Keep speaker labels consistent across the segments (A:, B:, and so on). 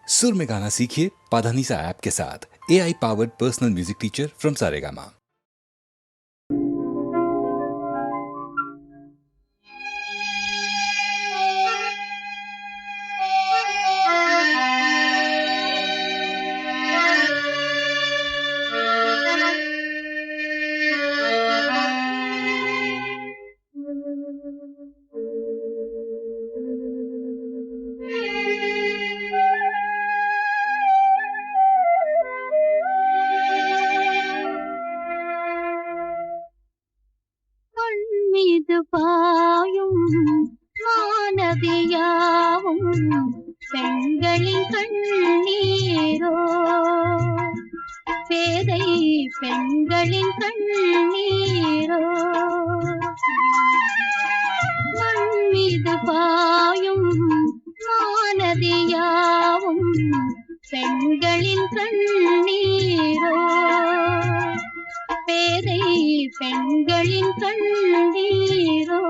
A: सुर में गाना सीखिए पाधानीसा ऐप के साथ। AI powered personal music teacher from Saregama.
B: பாயும் மானதியாவும் பெண்களின் கண்ணீரோ, பேதை பெண்களின் கண்ணீரோ. மண் மீது பாயும் மானதியாவும் பெண்களின் கண்ணீரோ, பேதை பெண்களின் கண்ணீரோ.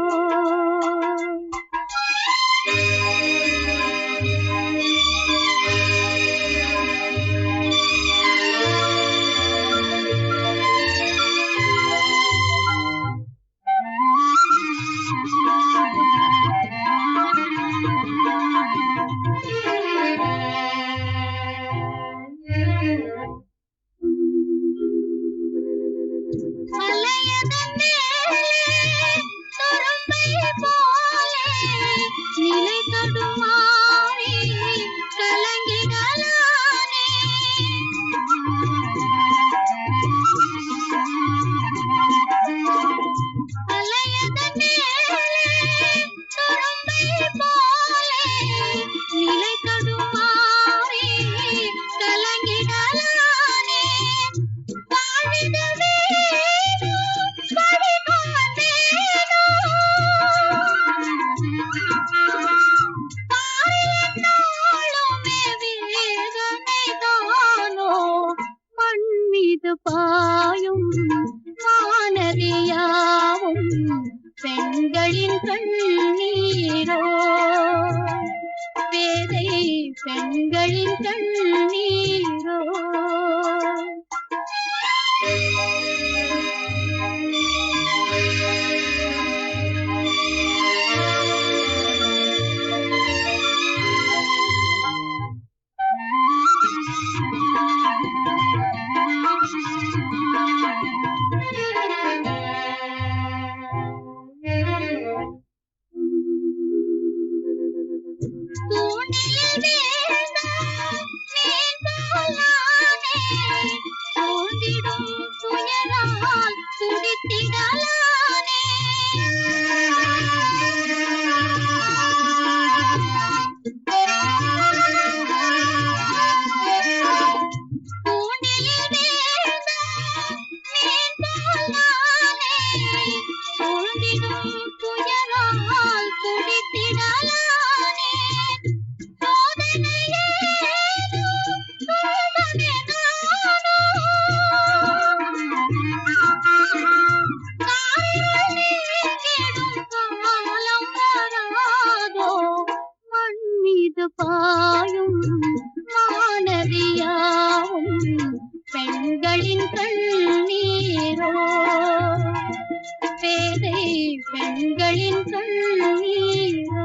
B: பாயும் மானதியாவும் பெண்களின் கண்ணீரோ, பேதை பெண்களின் கண்ணீரோ. பாயும் மானதியாவும் பெண்களின் கண்ணீரோ, பேதை பெண்களின் கண்ணீரோ.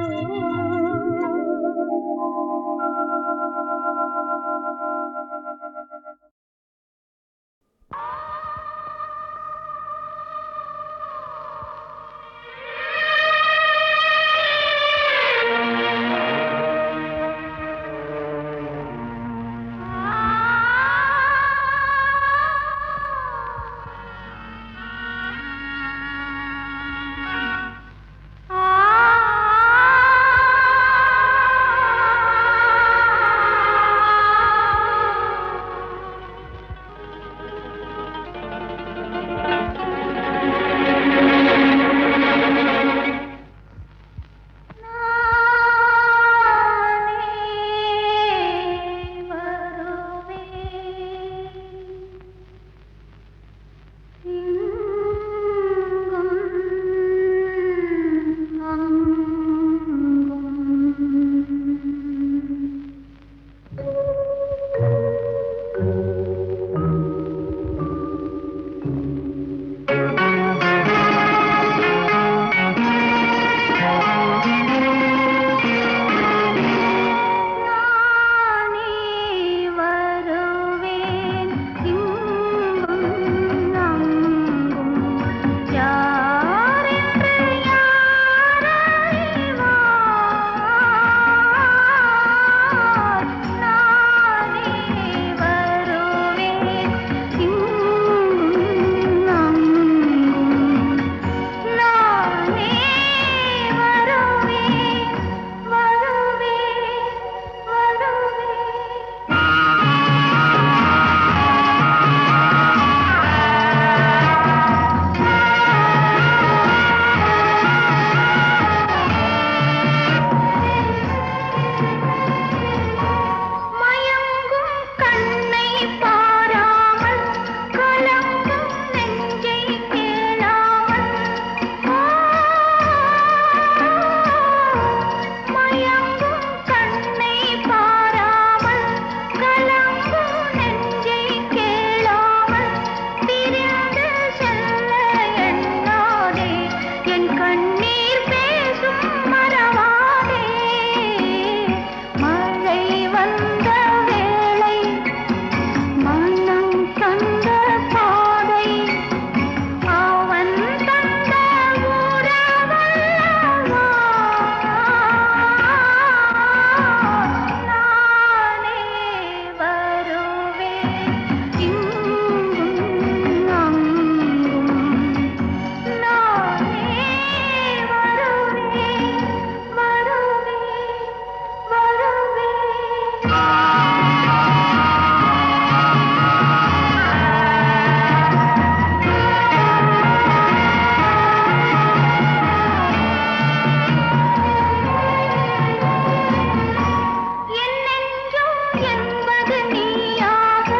B: என்பது நீயாக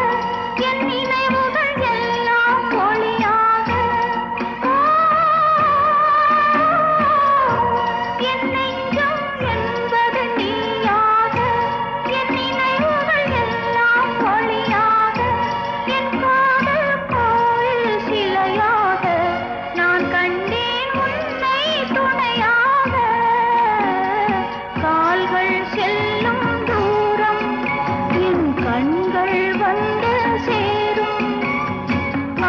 B: என் நினைவுகள் எல்லாம் ஒளியாக என் நெஞ்சம் என்பது நீயாக என் நினைவுகள் எல்லாம் ஒளியாக என் காதல் கோயில் சிலையாக நான் கண்டேன் உன்னை துணையாக கால்கள் செல்லும் தூரம் என் கண்கள் வந்து சேரும்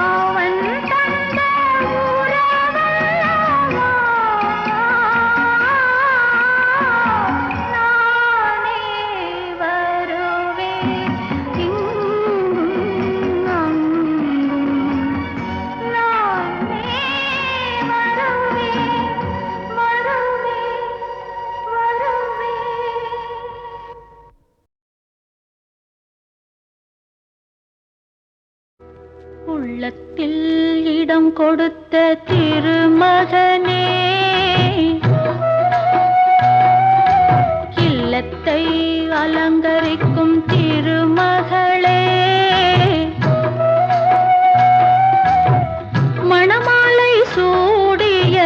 B: அவன் தந்த உறவல்லவா நானே வருவேன் இங்கும் அங்கும் நானே வருவேன் வருவேன் வருவேன் உள்ளத்தில் இடம் கொடுத்த திருமகனே இல்லத்தை அலங்கரிக்கும் திருமகளே மணமாலை சூடிய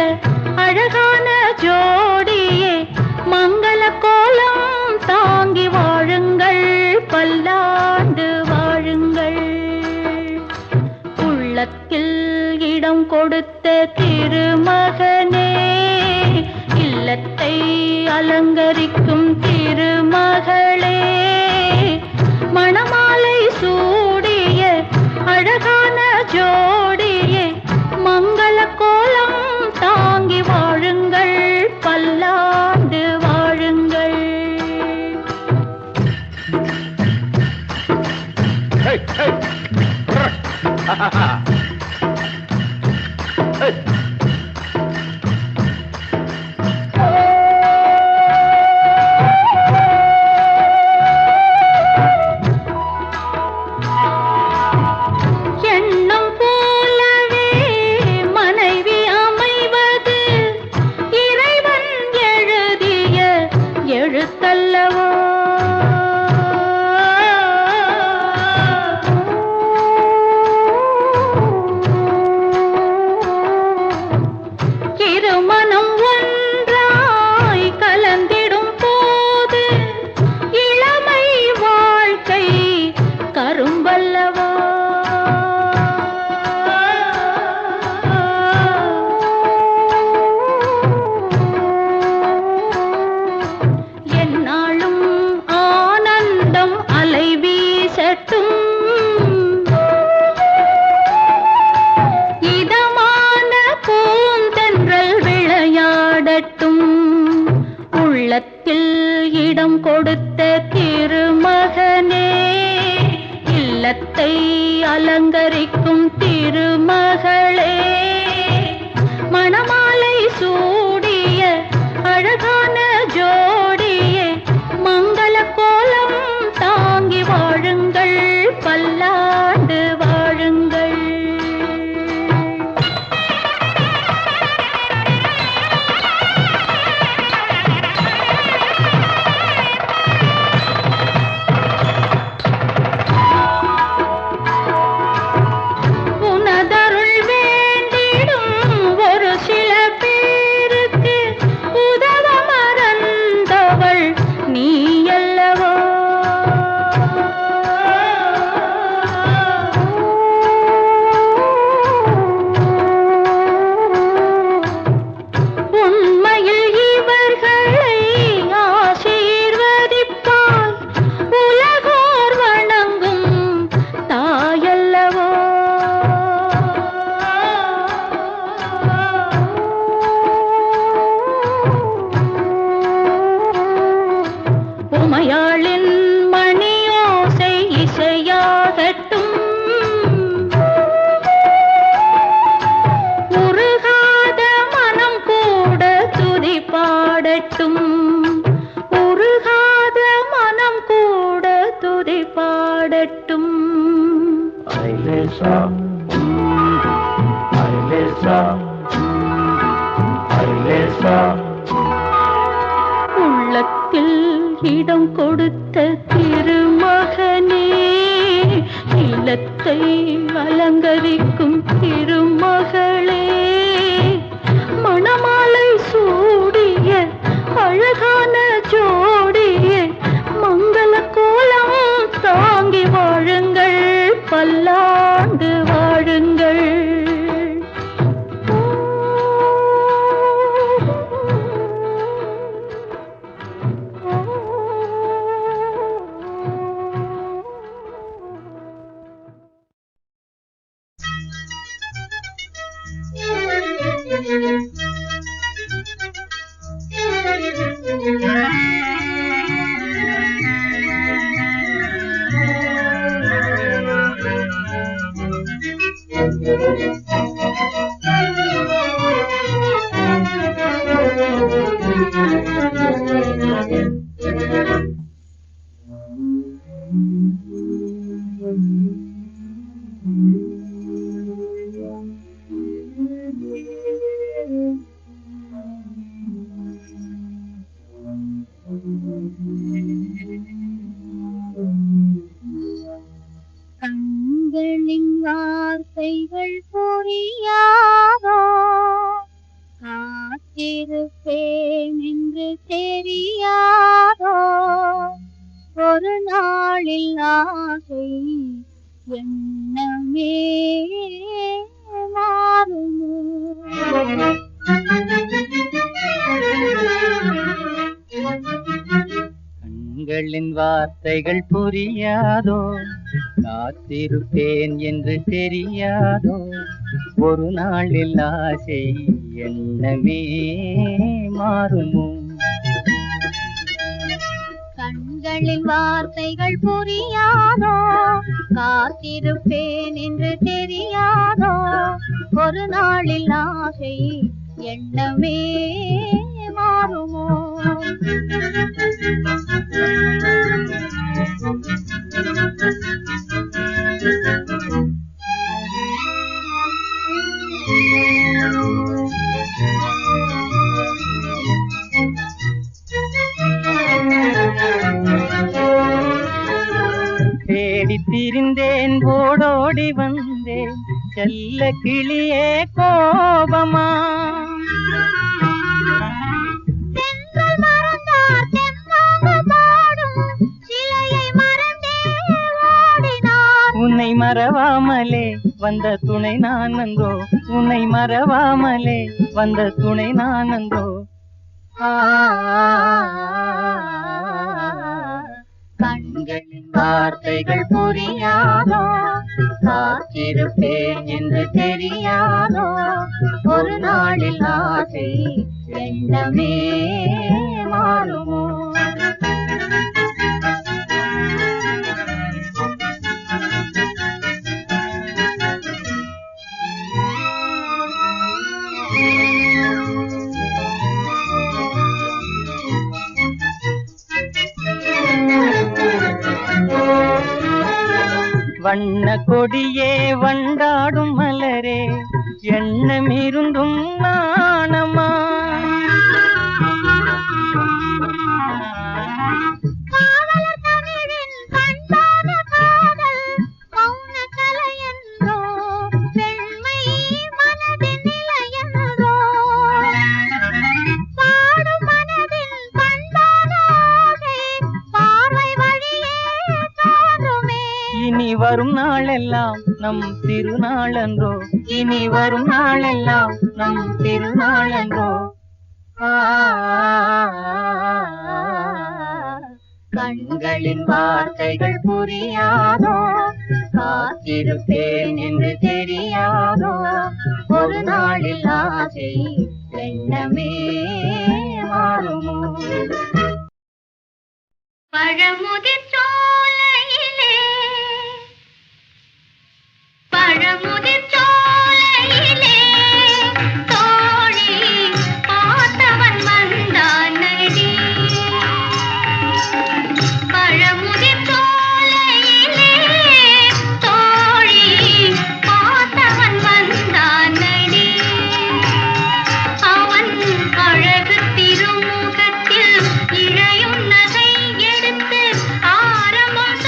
B: அழகான ஜோடியே மங்கள கோலம் தாங்கி வாழுங்கள் பல்லாண்டு வாழுங்கள் உள்ளத்தில் இடம் கொடுத்த திருமகனே இல்லத்தை அலங்கரிக்கும் திருமகளே மணமாலை சூடிய அழகான ஜோடியே மங்கள கோலம் தாங்கி வாழுங்கள் பல்லாண்டு வாழுங்கள்
C: Hey, hey. Hey.
B: எண்ணம் போலவே மனைவி அமைவது இறைவன் எழுதிய எழுத்தல்லவோ இருமனம் ஒன்றாய் கலந்திடும் போது இளமை வாழ்க்கை கரும்பல்லவா என்னாலும் ஆனந்தம் அலை வீசட்டும் இதமான பூந்தென்றல் விளையாடட்டும் உள்ளத்தில் இடம் கொடுத்த திருமகனே இல்லத்தை அலங்கரிக்கும் திருமகளே மணமாலை சூடிய அழகான ஜோடியே மங்கள கோலம் தாங்கி வாழுங்கள் பல்லாண்டு வாழுங்கள் உனதருள் வேண்டிடும் ஒரு சில பேருக்கு உதவ மறந்தவள் நீ அல்லவோ உண்மையில் இவர்களை ஆசீர்வதிப்பாய் உலகோர் வணங்கும் தாயல்லவோ உமையாளின் மணியோசை இசையாகட்டும் உருகாத மனம் கூட துதி பாடட்டும் உருகாத மனம் கூட துதி பாடட்டும்
C: Ailesa. Ailesa. Ailesa.
B: உள்ளத்தில் இடம் கொடுத்த திருமகனே கண்களின் வார்த்தைகள் புரியாதோ, காத்திருப்பேன் என்று தெரியாதோ, ஒரு நாளில் ஆசை எண்ணமே மாறுமோ.
D: கண்களின் வார்த்தைகள் புரியாதோ, காத்திருப்பேன் என்று தெரியாதோ, ஒரு நாளில் ஆசை எண்ணமே மாறுமோ.
B: கண்களின் வார்த்தைகள் புரியாதோ, காத்திருப்பேன் என்று தெரியாதோ, ஒரு நாளில் ஆசை எண்ணமே மாறுமோ.
D: தேடி திரிந்தேன், ஓடோடி வந்தேன், செல்ல கிளியே கோபமா. உன்னை மறவாமலே வந்த துணை நான் அந்தோ, உன்னை மறவாமலே வந்த துணை நான் அந்தோ. கண்களின் வார்த்தைகள் புரியாதோ, காத்திருப்பேன் என்று தெரியாதோ, ஒரு நாளில் ஆசை எண்ணமே மாறுமோ. வண்ண கொடியே வண்டாடும் மலரே, எண்ணமிருந்தும் நாணமா. இனி வரும் நாளெல்லாம் நம் திருநாளன்றோ, இனி வரும் நாளெல்லாம் நம் திருநாளன்றோ. கண்களின் வார்த்தைகள் புரியாதோ, காத்திருப்பேன் என்று தெரியாதோ, ஒரு நாளில் ஆசை எண்ணமே மாறுமோ.
B: பழமுதிர் சோலையிலே, பழமுதிர் சோலையிலே தோழி பார்த்தவன் வந்தானடி. பழமுதிர் சோலையிலே தோழி பார்த்தவன் வந்தானடி. அவன் அழகு திருமுகத்தில் இழையும் நகை எடுத்து ஆரம்பம்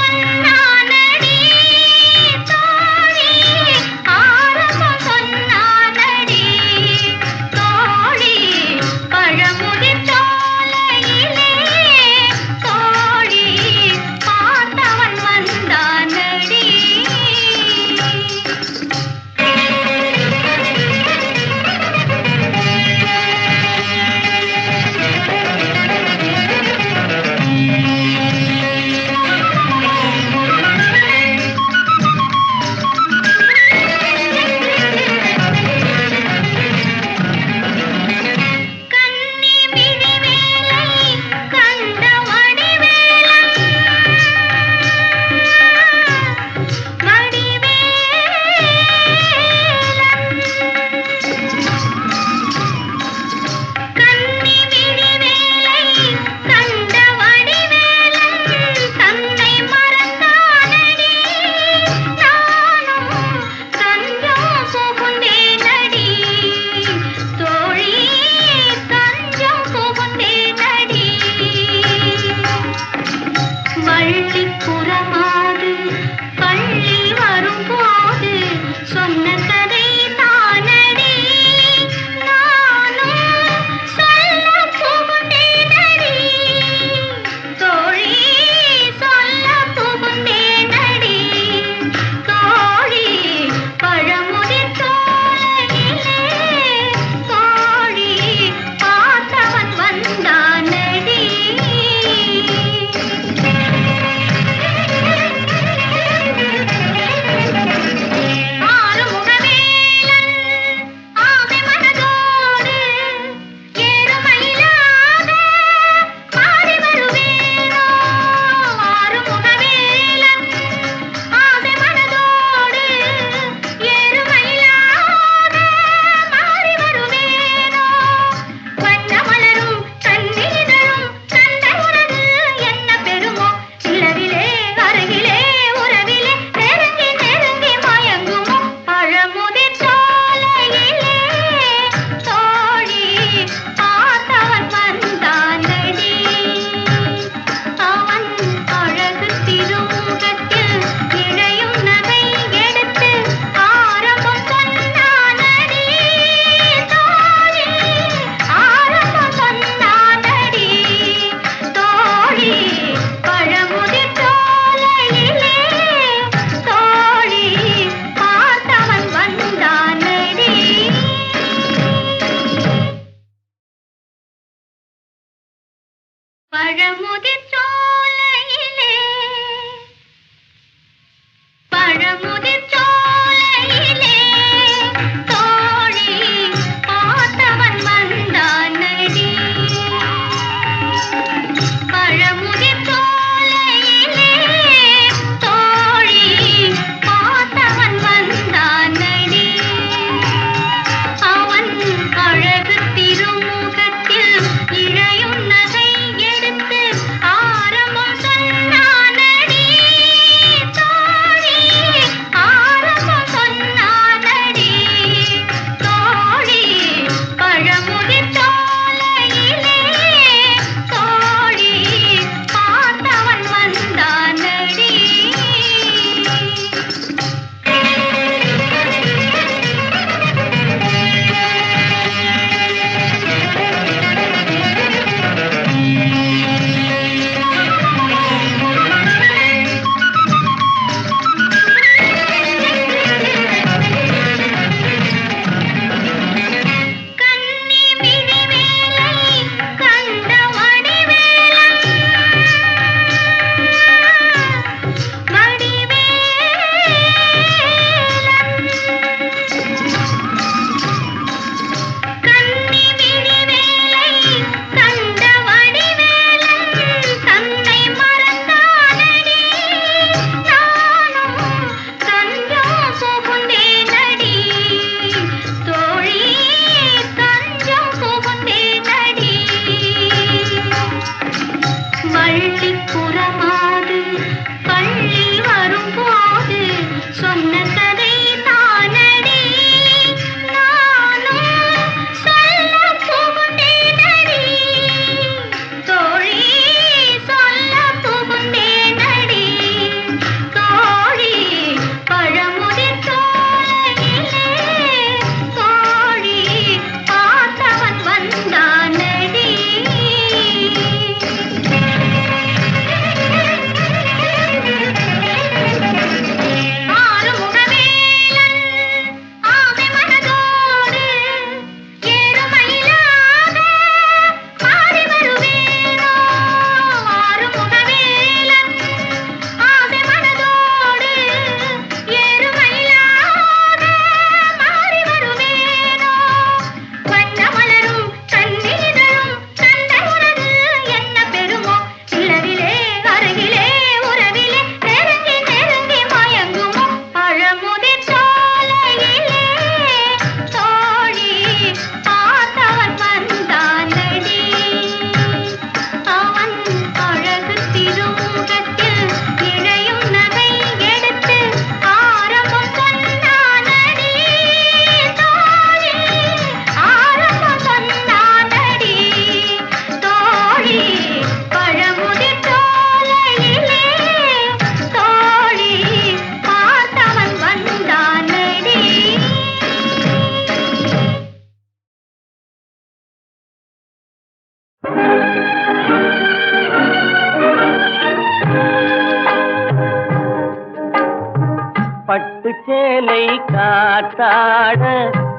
D: பட்டு சேலை காத்தாட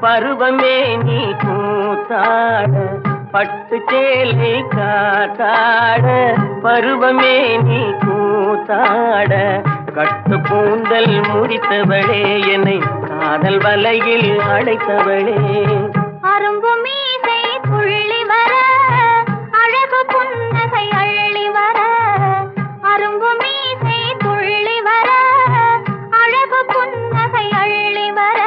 D: பருவமே நீ கூத்தாட, பட்டு சேலை காத்தாட பருவமே நீ கூத்தாட, கட்டு கூந்தல் முடித்தவளே என்னை காதல் வலையில் அடைத்தவளே.
B: அரும்பு மீசை துள்ளி வர அழகு புன்னகை அள்ளி வர, அரும்பு மீசை துள்ளி வர அழகு புன்னகை அள்ளி வர,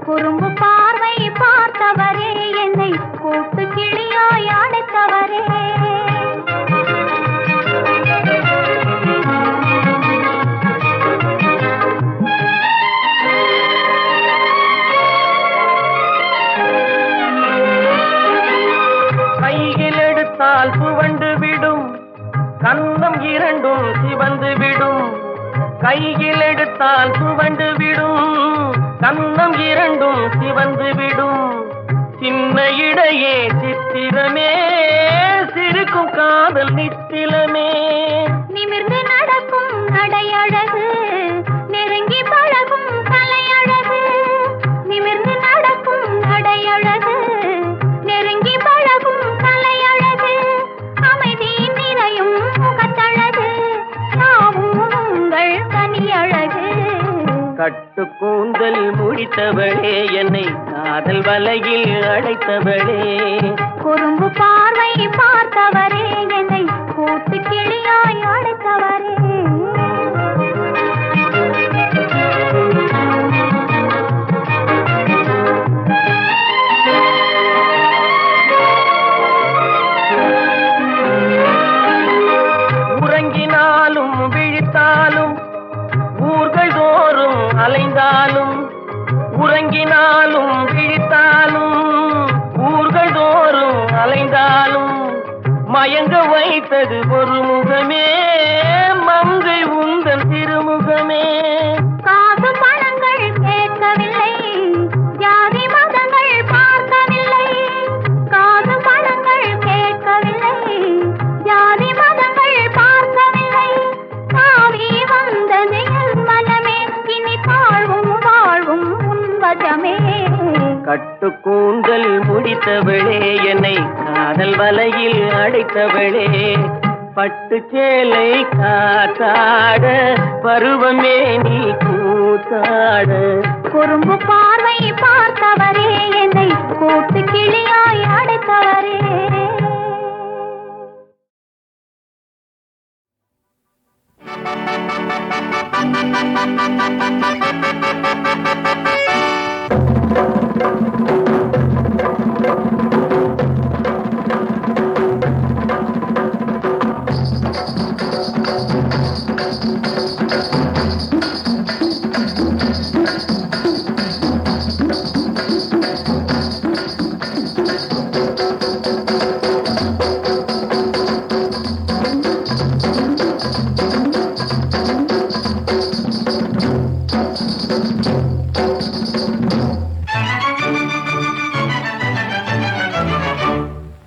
B: குறும்பு பார்வை பார்த்தவரே என்னை கூட்டு கிளியாய் அடைத்தவரே.
D: சுவண்டு விடும் கன்னம் இரண்டும் சிவந்து விடும், கையில் எடுத்தால் சுவண்டு விடும் கன்னம் இரண்டும் சிவந்து விடும், சின்ன இடையே சித்திரமே சிரிக்கும் காதல் நித்திலமே.
B: நிமிர்ந்து நடக்கும் நடையழகு நெருங்கி பழகும் கலையழகு, நிமிர்ந்து நடக்கும் நடையழகு நெருங்கி பழகும் கலையழகு, அமைதி நிறையும் முகத்தழகு யாவும் உங்கள் தனியழகு.
D: கட்டு கூந்தல் முடித்தவளே என்னை காதல் வலையில் அடைத்தவளே,
B: குறும்பு பார்வை பார்த்தவரே என்னை கூட்டு கிளியாய் அடைத்தவரே.
D: உறங்கினாலும் விழித்தாலும் ஊர்கள் தோறும் அலைந்தாலும், உறங்கினாலும் விழித்தாலும் ஊர்கள் தோறும் அலைந்தாலும், மயங்க வைத்தது ஒரு முகமே மங்கை உந்தன் திருமுகமே.
B: காசு பணங்கள் கேட்கவில்லை ஜாதி மதங்கள் பார்க்கவில்லை, காசு பணங்கள் கேட்கவில்லை ஜாதி மதங்கள் பார்க்கவில்லை, தாவி வந்தது என் மனமே இனி தாழ்வும் வாழ்வும் உன்வசமே.
D: கட்டு கூந்தல் முடித்தவளே என்னை காதல் வலையில் அடைத்தவளே, பட்டு சேலை காத்தாட பருவமே நீ கூத்தாட,
B: குறும்பு பார்வை பார்த்தவரே என்னை கூட்டு கிளியாய் அடைத்தவரே.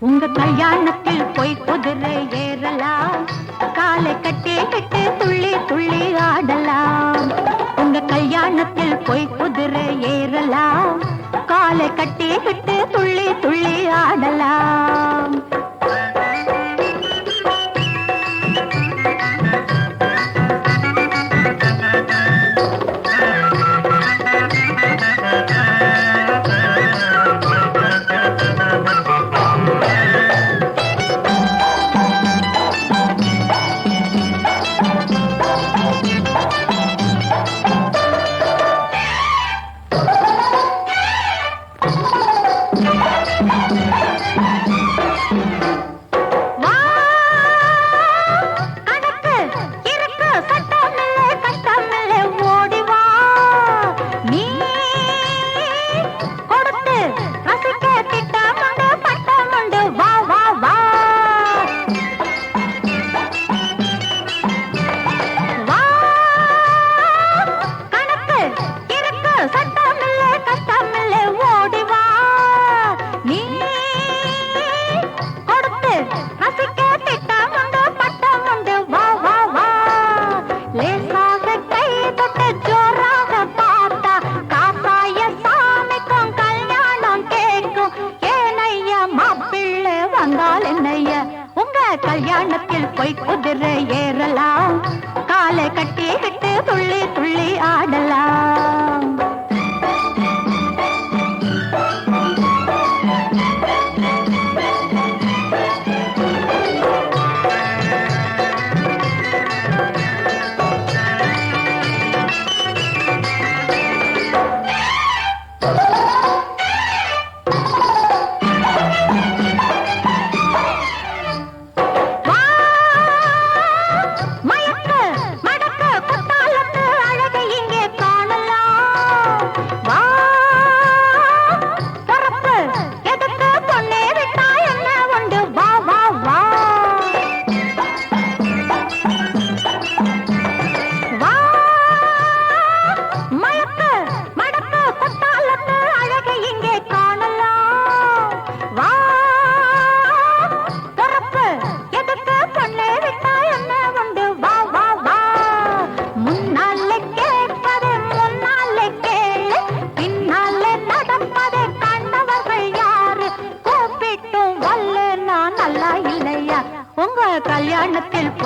E: உங்க கல்யாணத்தில் போய் குதிரை ஏறலாம், காலை கட்டி கட்டி துள்ளி துள்ளி ஆடலாம். உங்க கல்யாணத்தில் போய் குதிரை ஏறலாம், காலை கட்டி கட்டி துள்ளி துள்ளி ஆடலாம்.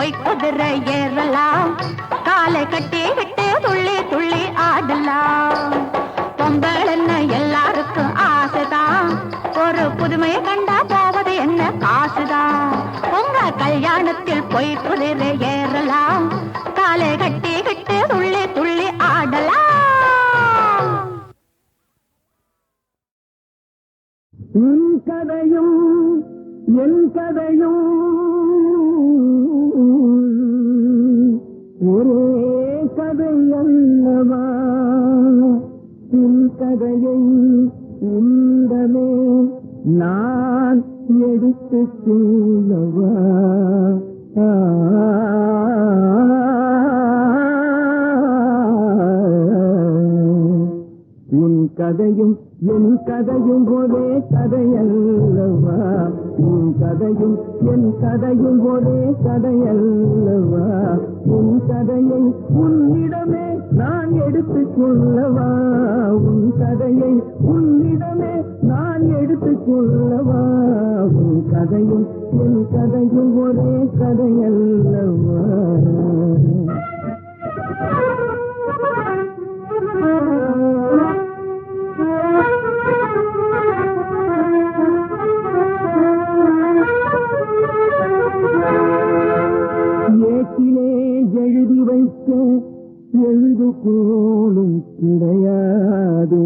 E: போய் குதிரை ஏறலாம், காலை கட்டி விட்டு துள்ளி துள்ளி ஆடலாம். பொங்கல் என்ன எல்லாருக்கும் ஆசைதான், ஒரு புதுமையை கண்டா போவது என்ன காசுதான். உங்க கல்யாணத்தில் போய் குதிரை ஏறலாம், காலை கட்டி விட்டு துள்ளி துள்ளி ஆடலாம்.
C: உன் கதையும் என் கதையும் ஒரே கதை அல்லவா, உன் கதையை உண்டமே நான் எடுத்து சொல்லவா. உன் கதையும் என் கதையும் ஒரே கதையல்லவா, உன் கதையும் என் கதையும் ஒரே கதையல்லவா. உன் கதையை உன்னிடமே நான் எடுத்து சொல்லவா, உன் கதையை உன்னிடமே நான் எடுத்து சொல்லவா. உன் கதையும் என் கதையும் ஒரே கதையல்லவா. ஏட்டிலே எழுதி வைக்க எழுதுகோலும் கிடையாது,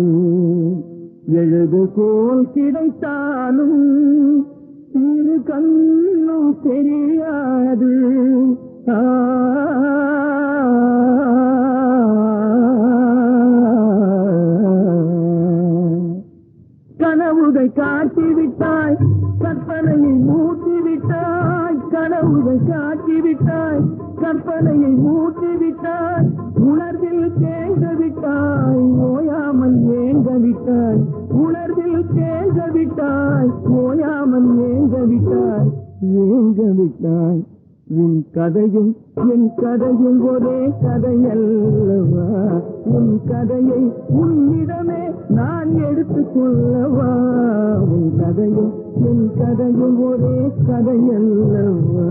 C: எழுதுகோல் கிடைத்தாலும் இரு கண்ணும் தெரியாது. கனவுகள் காட்டிவிட்டாய், கற்பனையை மூட்டிவிட்டாய், கனவுகள் காட்டிவிட்டாய், கற்பனையை மூட்டிவிட்டாய், உணர்வில் தேங்க விட்டாய், ஓயாமல் ஏங்க விட்டாய், உணர்வில் தேங்க விட்டாய், ஓயாமல் ஏங்க விட்டாய், ஏங்க விட்டாய். உன் கதையும் என் கதையும் ஒரே கதையல்லவா, உன் கதையை உன்னிடமே நான் எடுத்து சொல்லவா. உன் கதையும் என் கதையும் ஒரே கதையல்லவா.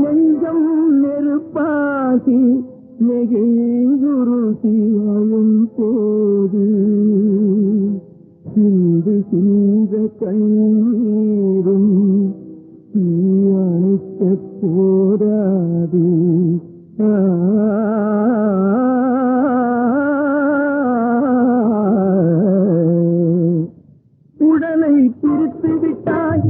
C: நெஞ்சம் நெருப்பாகி நெகிழ்ந்துருசி அழும் போது சிந்து சிந்த கண்ணீரும் அழைக்க போராது. உடலை பிரித்து விட்டாய்,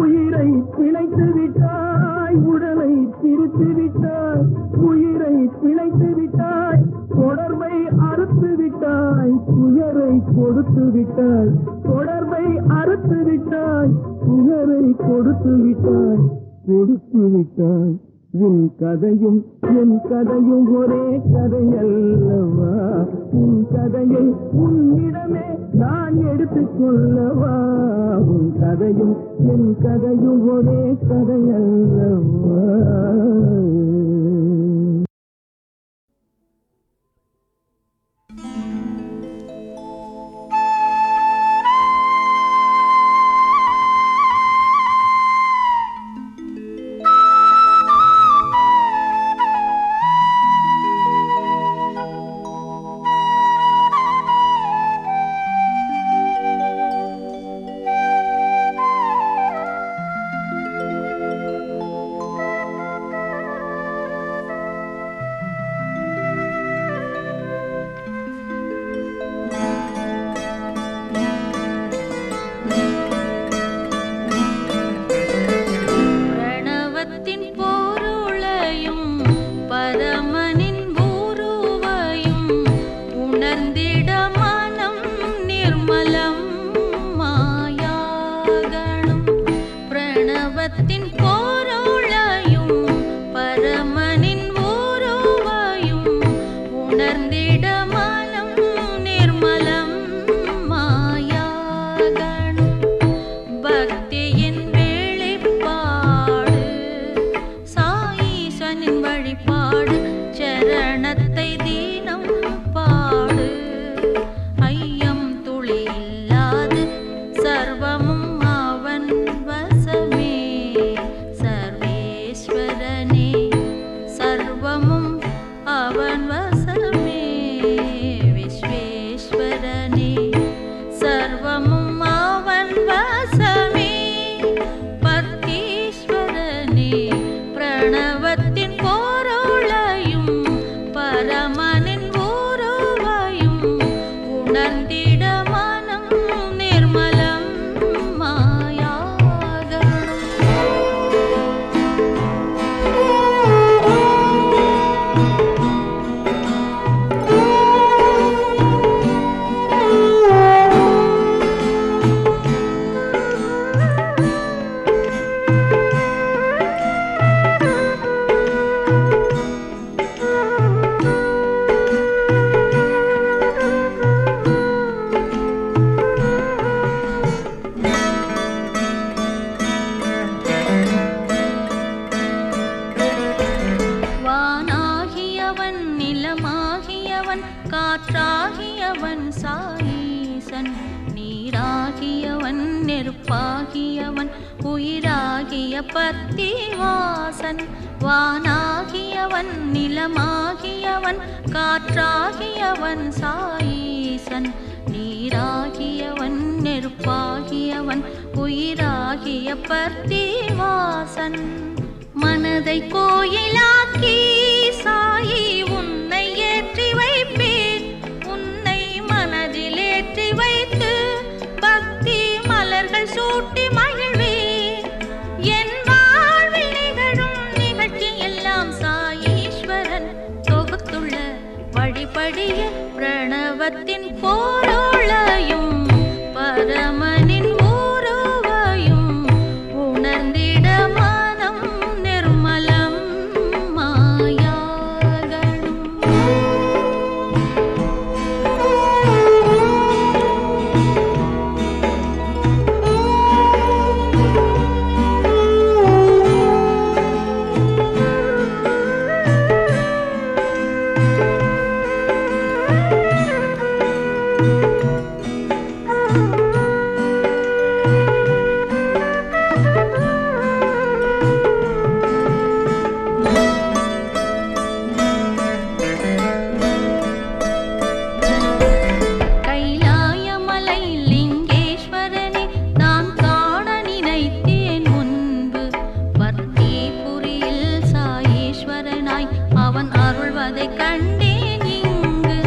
C: உயிரை பிழைத்து விட்டாய், உடலை பிரித்து விட்டாய், உயிரை பிழைத்து விட்டாய், தொடர்பை அறுத்து விட்டாய், துயரை கொடுத்து விட்டாய், தொடர்பை அறுத்து விட்டாய், துயரை கொடுத்து விட்டாய், கொடுத்து விட்டாய். உன் கதையும் என் கதையும் ஒரே கதையல்லவா, உன் கதையை உன்னிடமே நான் எடுத்து சொல்லவா. உன் கதையும் என் கதையும் ஒரே கதையல்லவா.
E: ஐயம் துளி இல்லாது நெருப்பாகியவன் உயிராகிய பத்திவாசன் வானாகியவன் நிலமாகியவன் காற்றாகியவன் சாயீசன் நீராகியவன் நெருப்பாகியவன் உயிராகிய பத்திவாசன் மனதை கோயிலாக்கி சாயி உன்னை ஏற்றி வைப்பேன் உன்னை மனதில் ஏற்றி வைத்து பக்தி மலர்கள் சூட்டி மகிழ்வேன் என் வாழ்வில் நிகழும் நிகழ்ச்சி எல்லாம் சாயீஸ்வரன் தொகுத்துள்ள வழிபடிய பிரணவத்தின் பொருளையும் பரமனின் உருவையும் உணர்ந்திட மனம் நிர்மலம் மாயாகணும். கைலாயமலை லிங்கேஸ்வரனே நான் காண நினைத்தேன் முன்பு பர்த்திபுரியில் சாயீஸ்வரனாய் அவன் அருள்வதை கண்டேன் இங்கு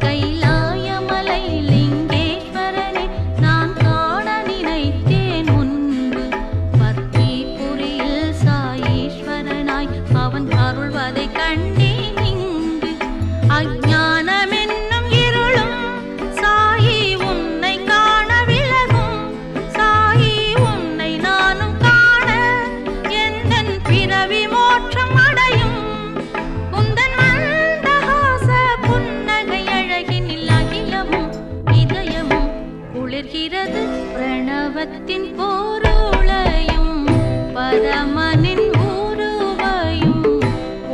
E: கைலாயமலை லிங்கேஸ்வரனே நான் காண நினைத்தேன் முன்பு பர்த்திபுரியில் சாயீஸ்வரனாய் அவன் அருள்வதை கண்டேன் இங்கு அஞ்ஞானமென்னும் இருளும் சாயி உன்னை காண விலகும் சாயி உன்னை நானும் காண எந்தன் பிறவி மோட்சம் அடையும் உந்தன் மந்தஹாச புன்னகை அழகினில் அகிலமும் இதயமும் குளிர்கிறது பிரணவத்தின் பொருளையும் பரமனின் உருவையும்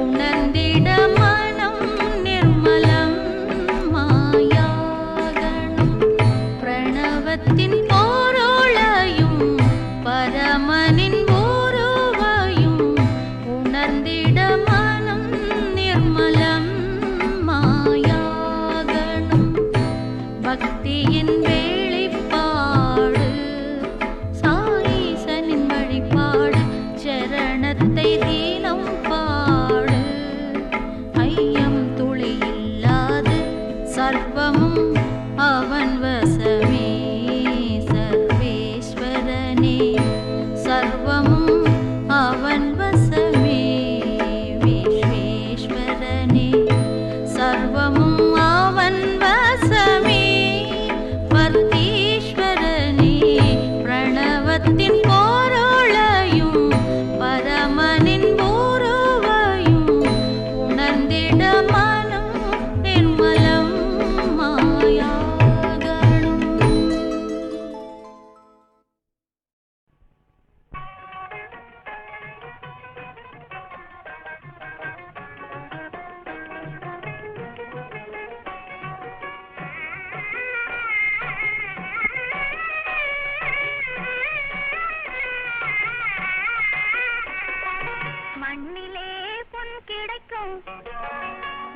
E: உணர்ந்திட மனம் நிர்மலம் மாயாகணும். பிரணவத்தின் பொருளையும் பரமனின் உருவையும் உணர்ந்திட மனம் நிர்மலம் மாயாகணும். பக்தியின் வெளிப்பாடு சாயீசனின் வழிபாடு சரணத்தை தினம் பாடு ஐயம் துளி இல்லாது சர்வமும் அவன் வசமே சர்வேஸ்வரனே சர்வமும் அவன் வசமே விஸ்வேஸ்வரனே சர்வமும் அவன் வசமே பர்த்தீஸ்வரனே பிரணவத்தின் பொருளையும் பரமனின் உருவையும் உணர்ந்திட மனம் நிர்மலம் மாயாகணும்.
B: மண்ணிலே பொன் கிடைக்கும்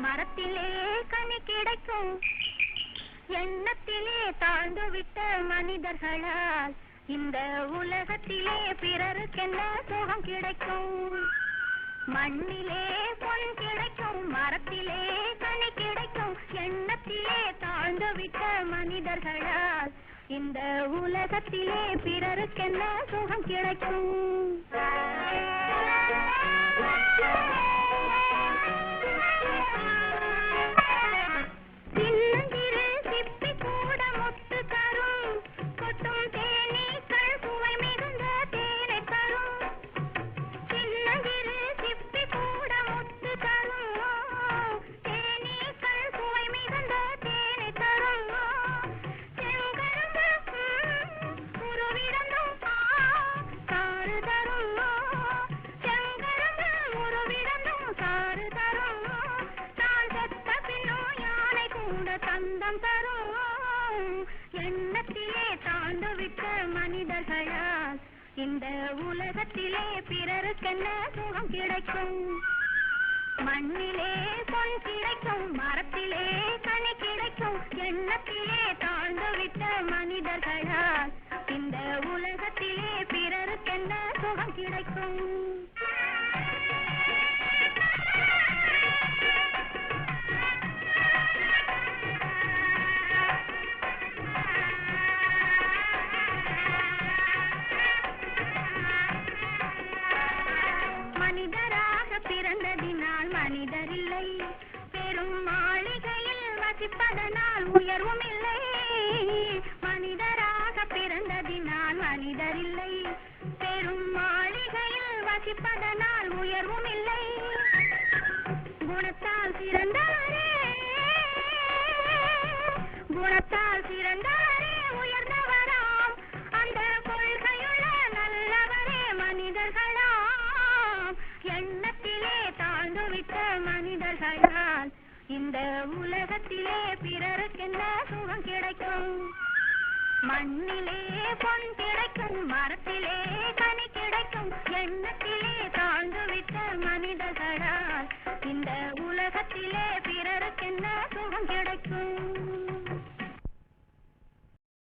B: மரத்திலே கனி கிடைக்கும் எண்ணத்திலே தாழ்ந்து விட்ட மனிதர்களால் இந்த உலகத்திலே பிறருக்கென்ன சுகம் கிடைக்கும் மண்ணிலே பொன் கிடைக்கும் மரத்திலே கனி கிடைக்கும் எண்ணத்திலே தாழ்ந்து விட்ட மனிதர்களால் இந்த உலகத்திலே பிறருக்கென்ன சுகம் கிடைக்கும் சின்னஞ்சிறு சிப்பி கூட முத்து தரும் கொட்டும் தேனீக்கள் சுவை மிகுந்த தேனை தரும் சின்னஞ்சிறு சிப்பி கூட முத்து தரும் தேனீக்கள் சுவை மிகுந்த தேனை தரும் செங்கரும்பு உருவிடந்தும் சாறு தரும் செங்கரும்பு உருவிடந்தும் சாறு தரும் தான் செத்த பின்னும் யானை கூட தந்தம் தரும் எண்ணத்திலே தாழ்ந்து விட்ட மனிதர்களா இந்த உலகத்திலே பிறருக்கென்ன சுகம் கிடைக்கும்? மண்ணிலே பொன் கிடைக்கும், மரத்திலே கனி கிடைக்கும், எண்ணத்திலே தாழ்ந்துவிட்ட மனிதர்களால் இந்த உலகத்திலே பிறருக்கென்ன சுகம் கிடைக்கும்? மனிதராக பிறந்ததினால் மனிதர் இல்லை, பெரும் மாளிகையில் வசிப்பதனால் உயர்வும் இல்லை. மனிதராக பிறந்ததினால் மனிதர் இல்லை, பெரும் மாளிகையில் வசிப்பதனால் உயர்வும் இல்லை. குணத்தால் சிறந்தவரே, குணத்தால் சிறந்தவரே உயர்ந்தவராம், அந்த கொள்கையுள்ள நல்லவரே மனிதர்களாம். எண்ணத்திலே தாழ்ந்துவிட்ட மனிதர்களால் இந்த உலகத்திலே பிறருக்கென்ன சுகம் கிடைக்கும்? மண்ணிலே பொன் கிடைக்கும், மரத்திலே கனி கிடைக்கும், எண்ணத்திலே தாழ்ந்துவிட்ட மனிதர்களால் இந்த உலகத்திலே பிறருக்கென்ன சுகம் கிடைக்கும்?